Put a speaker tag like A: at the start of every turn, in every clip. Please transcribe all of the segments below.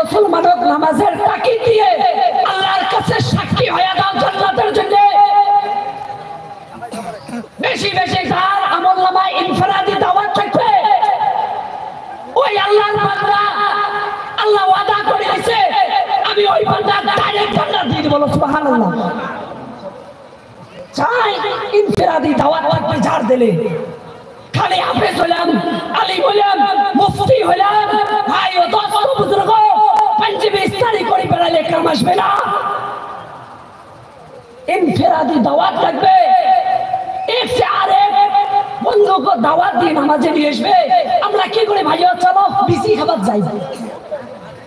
A: মুসলমানক নামাজের তাকিদ দিয়ে আল্লাহর কাছে সাক্ষী হয়ে দাও জান্নাতের জন্য। বেশি বেশি তার আমলনামায় ইনফিরাদি দাওয়াত থাকবে। ওই আল্লাহর বান্দা আল্লাহ ওয়াদা করে দিয়েছে আমি ওই বান্দার ডাইরেক্ট জান্নাত দিয়ে দেব। সুবহানাল্লাহ। চাই ইনফিরাদি দাওয়াত থাকবে যার দিলে, খালি হাফেজ হলাম, আলিম হলাম, মুফতি হলাম, ভাই ও দোস্ত বুজুর্গ পাঞ্জাবি ইস্তারি করে বেড়ালে কাম আসবে না। ইনফিরাদি দাওয়াত থাকবে, এক সে আরেক বন্ধুকে দাওয়াত দিয়ে নামাজে নিয়ে আসবে। আমরা কি করি ভাই, চলো বিসি খাবার যাই।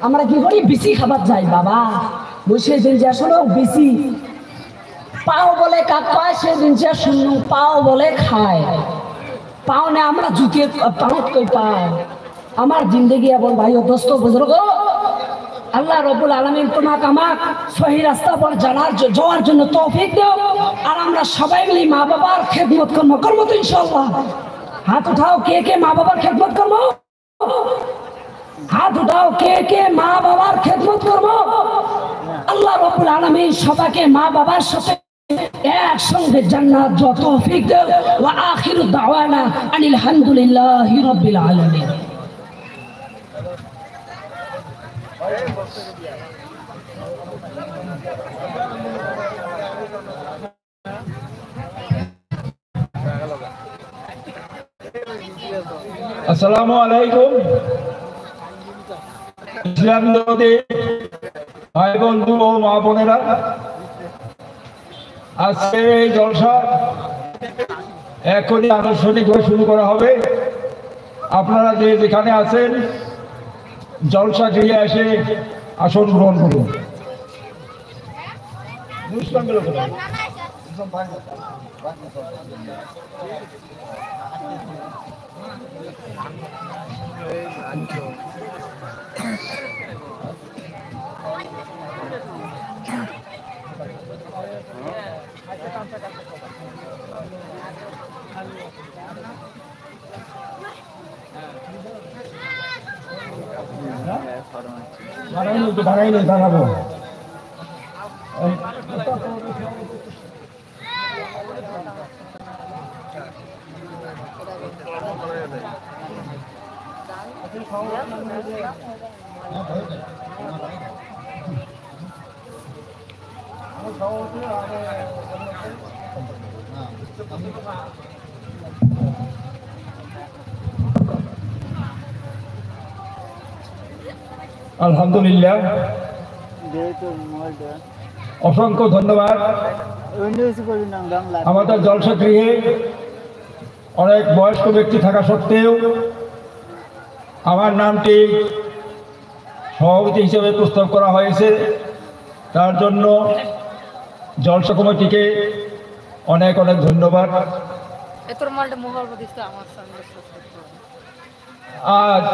A: আমরা কি করি, বিসি খাবার যাই। বাবা বসে দিন যে আসলে বিসি পাও বলে কাকা, সেদিন যে শুনু পাও বলে খায়। পাও না আমরা জুতিয়ে পাঁচ কই পাও। আমার জিন্দেগি এবং ভাই ও দোস্ত বুজুর্গ আল্লাহ রব্বুল আলামিন তোমাকে আমাক সহি রাস্তা পর যাওয়ার জন্য তৌফিক দাও। আর আমরা সবাই মিলে মা বাবার খেদমত করবো তো ইনশাআল্লাহ। হাত উঠাও কে কে মা বাবার খেদমত করবো, হাত উঠাও কে কে মা বাবার খেদমত করবো। আল্লাহ রব্বুল আলামিন সবাইকে মা বাবার সাথে একসঙ্গে জান্নাত যত তৌফিক দাও। ওয়া আখিরু দাওয়ানা আনিল হামদুলিল্লাহি রাব্বিল আলামিন।
B: আসসালামু আলাইকুম। ইসলাম জগতে ভাই বন্ধু ও মা বোনেরা, আজকের এই জলসা এখনই আনুষ্ঠানিকভাবে শুরু করা হবে। আপনারা যে যেখানে আছেন জলসা গিয়ে এসে আসন গ্রহণ করুন। দাঁড়াইলে দাঁড়াবো। আলহামদুলিল্লাহ, অসংখ্য ধন্যবাদ। আমাদের জলসা গৃহে অনেক বয়স্ক ব্যক্তি থাকা সত্ত্বেও আমার নামটি সভাপতি হিসেবে প্রস্তাব করা হয়েছে, তার জন্য জলসা কমিটিকে অনেক অনেক ধন্যবাদ। আজ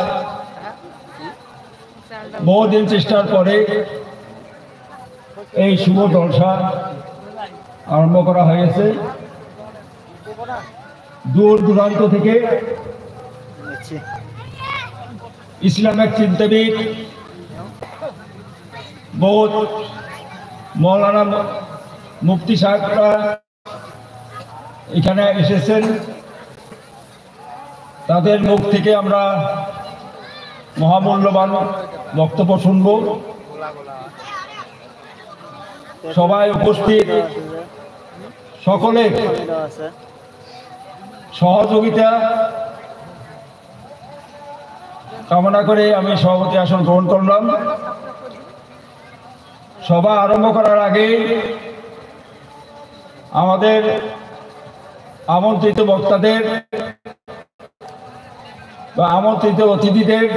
B: বহুদিন চেষ্টার পরে এই শুভ জলসা আরম্ভ করা হয়েছে। দূর দূরান্ত থেকে ইসলামিক চিন্তাবিদ বহুত মৌলানা মুফতি সাহেবরা এখানে এসেছেন। তাদের মুখ থেকে আমরা মহামূল্যবান বক্তব্য শুনব। সবাই উপস্থিত সকলে সহযোগিতা কামনা করে আমি সভাপতি আসন গ্রহণ করলাম। সভা আরম্ভ করার আগে আমাদের আমন্ত্রিত বক্তাদের বা আমন্ত্রিত অতিথিদের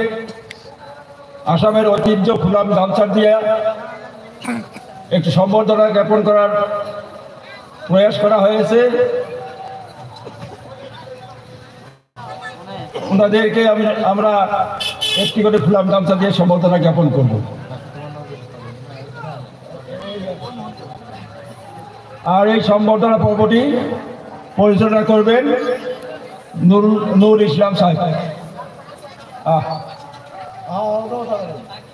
B: আসামের ঐতিহ্য ফুলাম গামছা দিয়ে একটু সম্বর্ধনা জ্ঞাপন করার প্রয়াস করা হয়েছে। ওনাদেরকে আমরা একটি করে ফুলাম গামছা দিয়ে সম্বর্ধনা জ্ঞাপন করব। আর এই সম্বর্ধনা পর্বটি পরিচালনা করবেন নুরুল ইসলাম সাহেব।